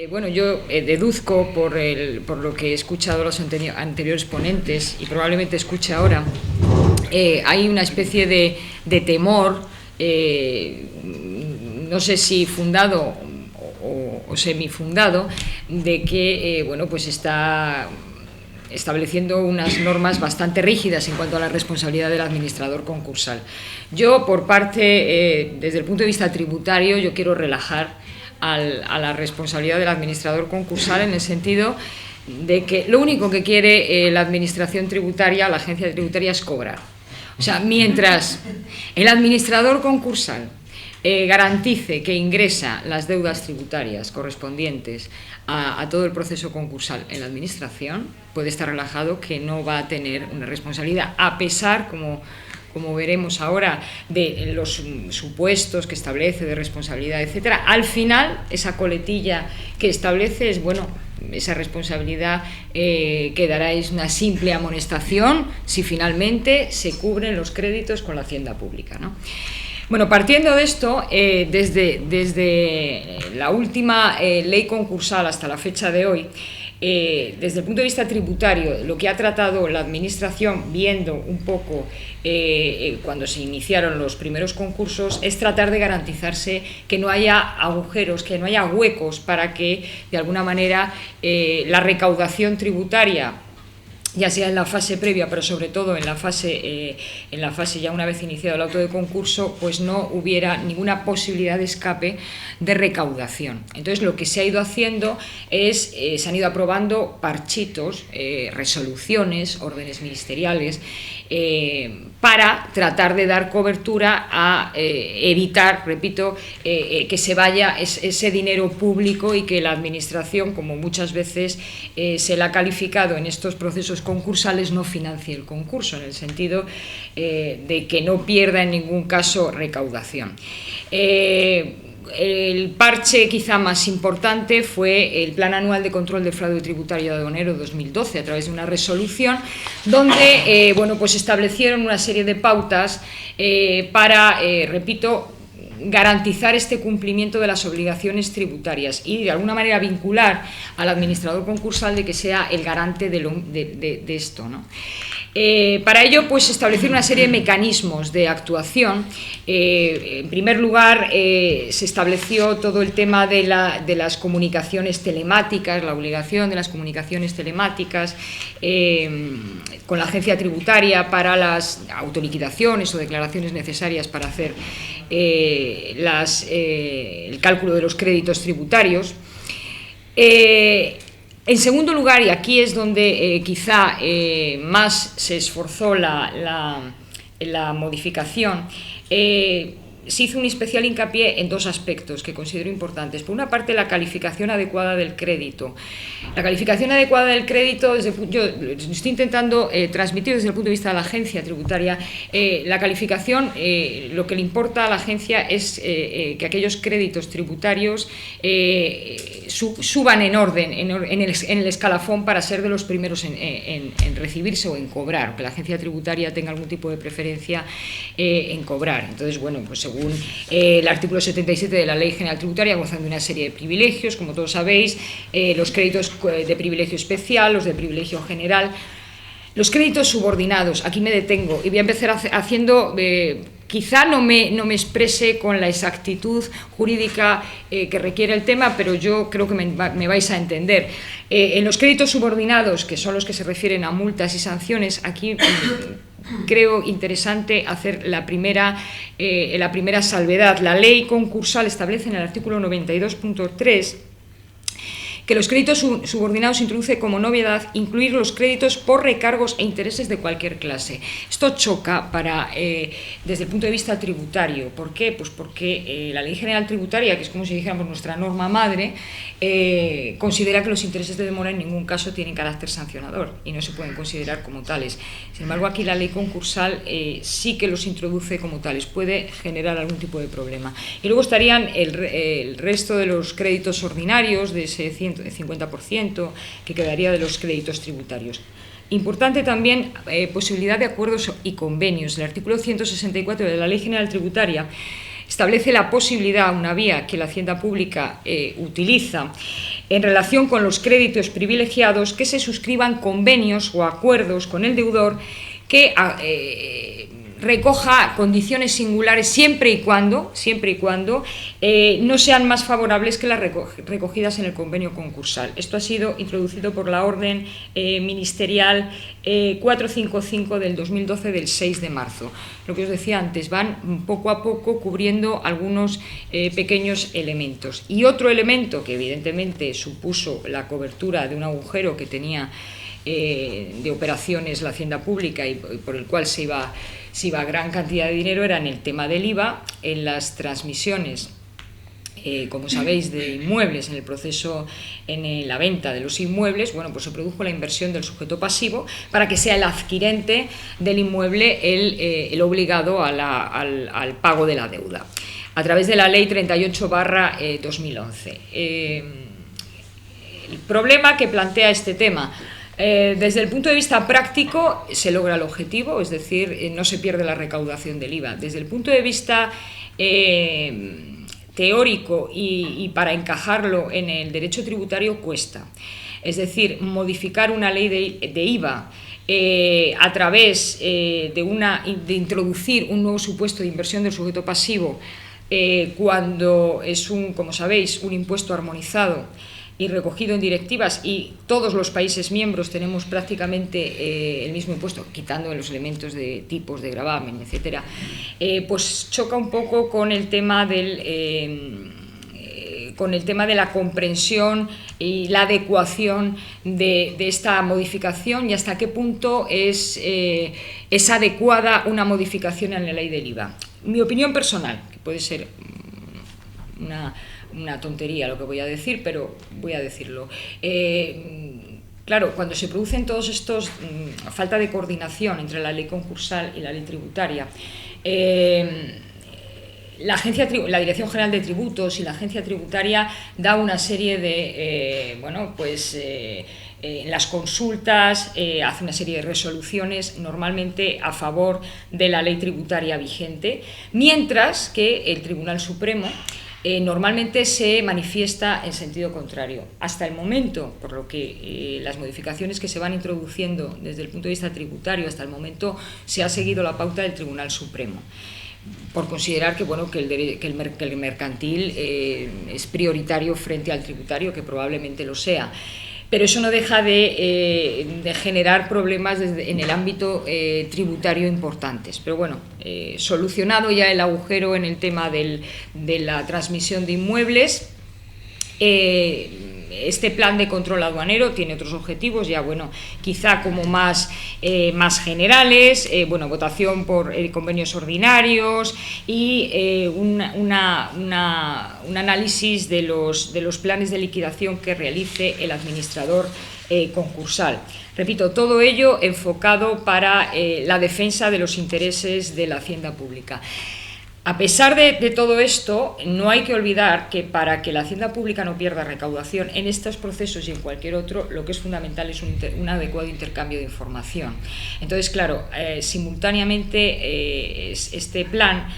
Bueno, yo deduzco por lo que he escuchado a los anteriores ponentes y probablemente escuche ahora, hay una especie de temor, no sé si fundado o semifundado, de que bueno, pues está estableciendo unas normas bastante rígidas en cuanto a la responsabilidad del administrador concursal. Yo, por parte, desde el punto de vista tributario, yo quiero relajar a la responsabilidad del administrador concursal, en el sentido de que lo único que quiere la administración tributaria, la agencia tributaria, es cobrar. O sea, mientras el administrador concursal garantice que ingresa las deudas tributarias correspondientes a todo el proceso concursal en la administración, puede estar relajado que no va a tener una responsabilidad, a pesar, como veremos ahora, de los supuestos que establece de responsabilidad, etcétera. Al final, esa coletilla que establece es, bueno, esa responsabilidad quedará, es una simple amonestación si finalmente se cubren los créditos con la hacienda pública, ¿no? Bueno, partiendo de esto, desde la última ley concursal hasta la fecha de hoy, desde el punto de vista tributario, lo que ha tratado la Administración, viendo un poco cuando se iniciaron los primeros concursos, es tratar de garantizarse que no haya agujeros, que no haya huecos, para que, de alguna manera, la recaudación tributaria, ya sea en la fase previa, pero sobre todo en la fase ya una vez iniciado el auto de concurso, pues no hubiera ninguna posibilidad de escape de recaudación. Entonces, lo que se ha ido haciendo es, se han ido aprobando parchitos, resoluciones, órdenes ministeriales, para tratar de dar cobertura a evitar, repito, que se vaya ese dinero público y que la Administración, como muchas veces se le ha calificado en estos procesos concursales, no financie el concurso, en el sentido de que no pierda en ningún caso recaudación. El parche quizá más importante fue el Plan Anual de Control de Fraude Tributario Aduanero 2012, a través de una resolución donde bueno, pues establecieron una serie de pautas para, repito, garantizar este cumplimiento de las obligaciones tributarias y, de alguna manera, vincular al administrador concursal de que sea el garante de esto, ¿no? Para ello, pues, establecer una serie de mecanismos de actuación. En primer lugar, se estableció todo el tema de las comunicaciones telemáticas, la obligación de las comunicaciones telemáticas con la agencia tributaria para las autoliquidaciones o declaraciones necesarias para hacer el cálculo de los créditos tributarios. En segundo lugar, y aquí es donde quizá más se esforzó la modificación, se hizo un especial hincapié en dos aspectos que considero importantes. Por una parte, la calificación adecuada del crédito. La calificación adecuada del crédito, yo estoy intentando transmitir desde el punto de vista de la agencia tributaria, la calificación, lo que le importa a la agencia es que aquellos créditos tributarios suban en orden, en el escalafón, para ser de los primeros en recibirse o en cobrar, que la agencia tributaria tenga algún tipo de preferencia en cobrar. Entonces, bueno, pues según el artículo 77 de la Ley General Tributaria, gozan de una serie de privilegios, como todos sabéis, los créditos de privilegio especial, los de privilegio general. Los créditos subordinados, aquí me detengo y voy a empezar haciendo, quizá no me exprese con la exactitud jurídica que requiere el tema, pero yo creo que me vais a entender. En los créditos subordinados, que son los que se refieren a multas y sanciones, aquí creo interesante hacer la primera salvedad. La ley concursal establece en el artículo 92.3 que los créditos subordinados introduce como novedad incluir los créditos por recargos e intereses de cualquier clase. Esto choca desde el punto de vista tributario. ¿Por qué? Pues porque la Ley General Tributaria, que es como si dijéramos nuestra norma madre, considera que los intereses de demora en ningún caso tienen carácter sancionador y no se pueden considerar como tales. Sin embargo, aquí la ley concursal sí que los introduce como tales. Puede generar algún tipo de problema. Y luego estarían el resto de los créditos ordinarios, de ese 50% que quedaría de los créditos tributarios. Importante también posibilidad de acuerdos y convenios. El artículo 164 de la Ley General Tributaria establece la posibilidad, una vía que la Hacienda Pública utiliza, en relación con los créditos privilegiados, que se suscriban convenios o acuerdos con el deudor que recoja condiciones singulares siempre y cuando no sean más favorables que las recogidas en el convenio concursal. Esto ha sido introducido por la Orden Ministerial 455 del 2012 del 6 de marzo. Lo que os decía antes, van poco a poco cubriendo algunos pequeños elementos. Y otro elemento que evidentemente supuso la cobertura de un agujero que tenía de operaciones la Hacienda Pública y por el cual se iba gran cantidad de dinero era en el tema del IVA, en las transmisiones, como sabéis, de inmuebles, en el proceso, en la venta de los inmuebles. Bueno, pues se produjo la inversión del sujeto pasivo para que sea el adquirente del inmueble el obligado al pago de la deuda, a través de la Ley 38/2011. El problema que plantea este tema: desde el punto de vista práctico se logra el objetivo, es decir, no se pierde la recaudación del IVA. Desde el punto de vista teórico y para encajarlo en el derecho tributario cuesta. Es decir, modificar una ley de IVA a través de introducir un nuevo supuesto de inversión del sujeto pasivo cuando es como sabéis, un impuesto armonizado y recogido en directivas, y todos los países miembros tenemos prácticamente el mismo impuesto, quitando los elementos de tipos de gravamen, etcétera, pues choca un poco con el tema de la comprensión y la adecuación de esta modificación, y hasta qué punto es adecuada una modificación en la ley del IVA. Mi opinión personal, que puede ser una tontería lo que voy a decir, pero voy a decirlo. Claro, cuando se producen todos estos falta de coordinación entre la ley concursal y la ley tributaria, la Dirección General de Tributos y la Agencia Tributaria da una serie de, en las consultas hace una serie de resoluciones normalmente a favor de la ley tributaria vigente, mientras que el Tribunal Supremo normalmente se manifiesta en sentido contrario. Hasta el momento, por lo que las modificaciones que se van introduciendo desde el punto de vista tributario, hasta el momento se ha seguido la pauta del Tribunal Supremo, por considerar que el mercantil es prioritario frente al tributario, que probablemente lo sea. Pero eso no deja de generar problemas en el ámbito tributario importantes. Pero bueno, solucionado ya el agujero en el tema de la transmisión de inmuebles, este plan de control aduanero tiene otros objetivos, ya quizá como más generales, votación por convenios ordinarios y un análisis de los planes de liquidación que realice el administrador concursal. Repito, todo ello enfocado para la defensa de los intereses de la Hacienda Pública. A pesar de todo esto, no hay que olvidar que para que la Hacienda Pública no pierda recaudación en estos procesos y en cualquier otro, lo que es fundamental es un adecuado intercambio de información. Entonces, claro, simultáneamente este plan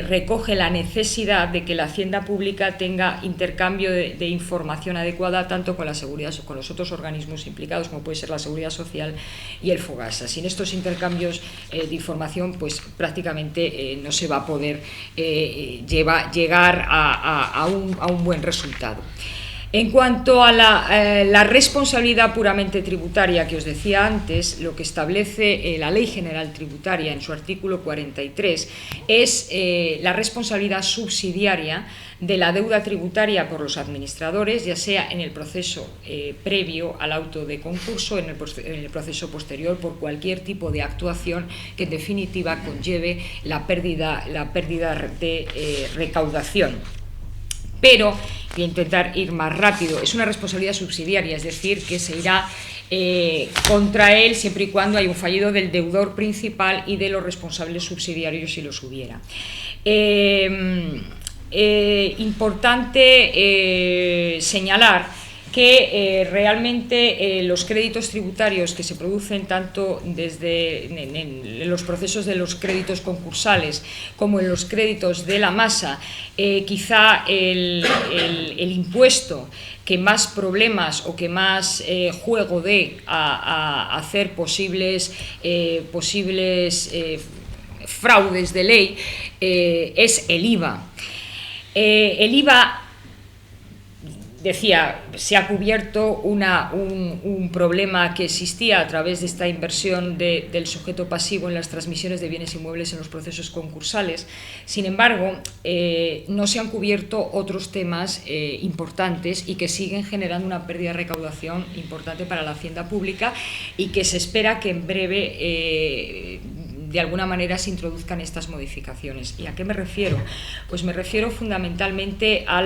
recoge la necesidad de que la Hacienda Pública tenga intercambio de información adecuada tanto con la seguridad, con los otros organismos implicados, como puede ser la Seguridad Social y el FOGASA. Sin estos intercambios de información, pues prácticamente no se va a poder llegar a un buen resultado. En cuanto a la responsabilidad puramente tributaria que os decía antes, lo que establece la Ley General Tributaria en su artículo 43 es la responsabilidad subsidiaria de la deuda tributaria por los administradores, ya sea en el proceso previo al auto de concurso, en el proceso posterior, por cualquier tipo de actuación que en definitiva conlleve la pérdida de recaudación. Pero voy a intentar ir más rápido. Es una responsabilidad subsidiaria, es decir, que se irá contra él siempre y cuando haya un fallido del deudor principal y de los responsables subsidiarios si los hubiera. Importante señalar que realmente los créditos tributarios que se producen tanto desde en los procesos de los créditos concursales como en los créditos de la masa, quizá el impuesto que más problemas o que más juego dé a hacer posibles fraudes de ley es el IVA. El IVA, decía, se ha cubierto un problema que existía a través de esta inversión del sujeto pasivo en las transmisiones de bienes inmuebles en los procesos concursales. Sin embargo, no se han cubierto otros temas importantes y que siguen generando una pérdida de recaudación importante para la hacienda pública y que se espera que en breve de alguna manera se introduzcan estas modificaciones. ¿Y a qué me refiero? Pues me refiero fundamentalmente a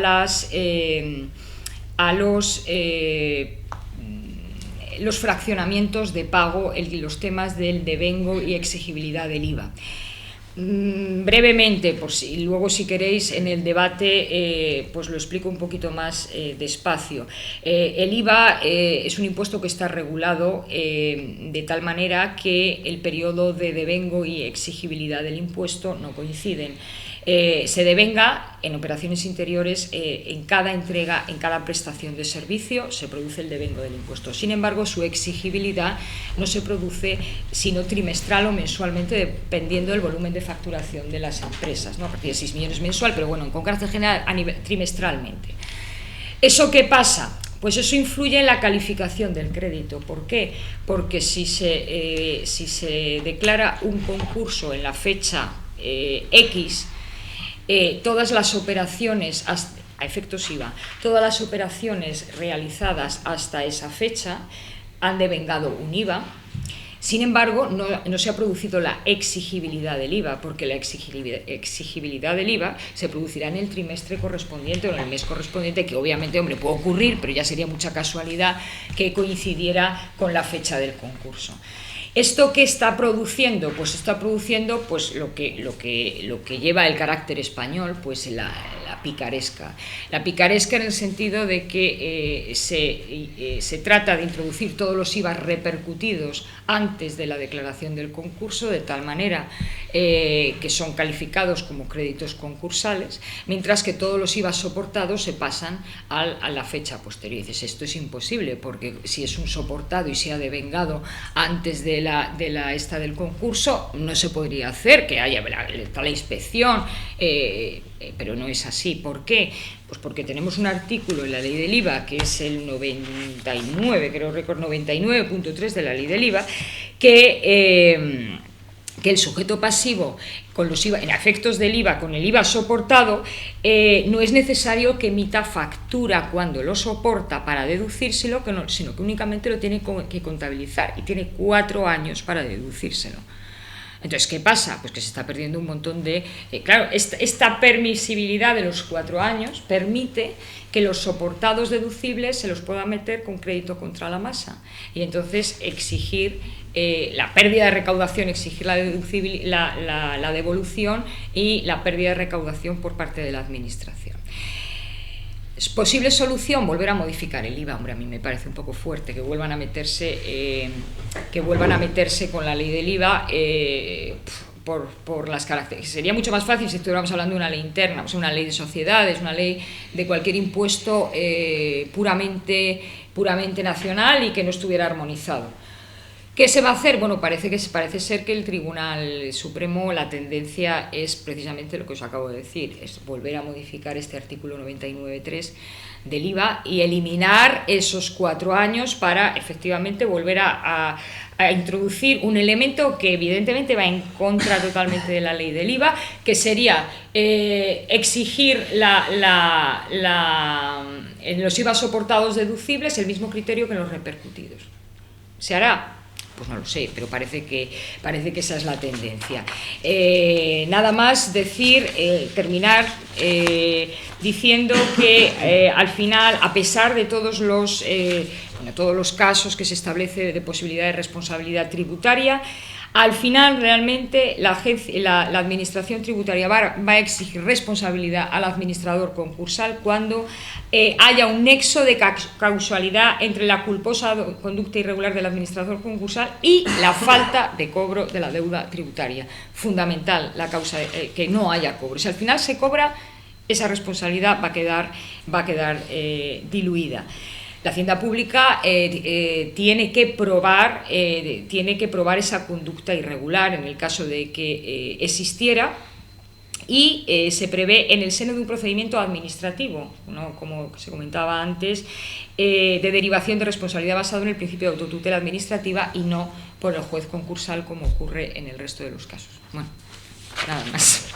los fraccionamientos de pago y los temas del devengo y exigibilidad del IVA. Brevemente, luego si queréis en el debate pues lo explico un poquito más despacio. El IVA es un impuesto que está regulado de tal manera que el periodo de devengo y exigibilidad del impuesto no coinciden. Se devenga en operaciones interiores en cada entrega, en cada prestación de servicio se produce el devengo del impuesto. Sin embargo, su exigibilidad no se produce sino trimestral o mensualmente, dependiendo del volumen de facturación de las empresas, ¿no? A partir de 6 millones mensual, pero bueno, con carácter general trimestralmente. ¿Eso qué pasa? Pues eso influye en la calificación del crédito. ¿Por qué? Porque si se declara un concurso en la fecha X, todas las operaciones, a efectos IVA, todas las operaciones realizadas hasta esa fecha han devengado un IVA. Sin embargo, no se ha producido la exigibilidad del IVA, porque la exigibilidad del IVA se producirá en el trimestre correspondiente o en el mes correspondiente, que obviamente, hombre, puede ocurrir, pero ya sería mucha casualidad que coincidiera con la fecha del concurso. ¿Esto qué está produciendo? Pues está produciendo pues, lo que lleva el carácter español, pues la picaresca. La picaresca en el sentido de que se trata de introducir todos los IVA repercutidos antes de la declaración del concurso, de tal manera que son calificados como créditos concursales, mientras que todos los IVA soportados se pasan a la fecha posterior. Y dices, esto es imposible, porque si es un soportado y se ha devengado antes de esta del concurso, no se podría hacer, que haya la inspección, pero no es así. ¿Por qué? Pues porque tenemos un artículo en la ley del IVA, que es el 99, creo recordar, 99.3 de la ley del IVA, que el sujeto pasivo con los IVA, en efectos del IVA, con el IVA soportado, no es necesario que emita factura cuando lo soporta para deducírselo, sino que únicamente lo tiene que contabilizar y tiene 4 años para deducírselo. Entonces, ¿qué pasa? Pues que se está perdiendo un montón de... claro, esta permisibilidad de los 4 años permite que los soportados deducibles se los pueda meter con crédito contra la masa y entonces exigir la pérdida de recaudación, exigir la devolución y la pérdida de recaudación por parte de la administración. Posible solución, volver a modificar el IVA. Hombre, a mí me parece un poco fuerte que vuelvan a meterse con la ley del IVA por las características. Sería mucho más fácil si estuviéramos hablando de una ley interna, o sea, una ley de sociedades, una ley de cualquier impuesto puramente nacional y que no estuviera armonizado. ¿Qué se va a hacer? Bueno, parece ser que el Tribunal Supremo, la tendencia es precisamente lo que os acabo de decir, es volver a modificar este artículo 99.3 del IVA y eliminar esos 4 años para efectivamente volver a introducir un elemento que evidentemente va en contra totalmente de la ley del IVA, que sería exigir en los IVA soportados deducibles el mismo criterio que en los repercutidos. ¿Se hará? Pues no lo sé, pero parece que esa es la tendencia. Nada más terminar diciendo que al final, a pesar de todos los casos que se establece de posibilidad de responsabilidad tributaria, Al final, realmente, la Administración Tributaria va a exigir responsabilidad al administrador concursal cuando haya un nexo de causalidad entre la culposa conducta irregular del administrador concursal y la falta de cobro de la deuda tributaria. Fundamental la causa que no haya cobro. Si al final se cobra, esa responsabilidad va a quedar diluida. La Hacienda Pública tiene que probar esa conducta irregular en el caso de que existiera, y se prevé en el seno de un procedimiento administrativo, ¿no?, como se comentaba antes, de derivación de responsabilidad basado en el principio de autotutela administrativa y no por el juez concursal, como ocurre en el resto de los casos. Bueno, nada más.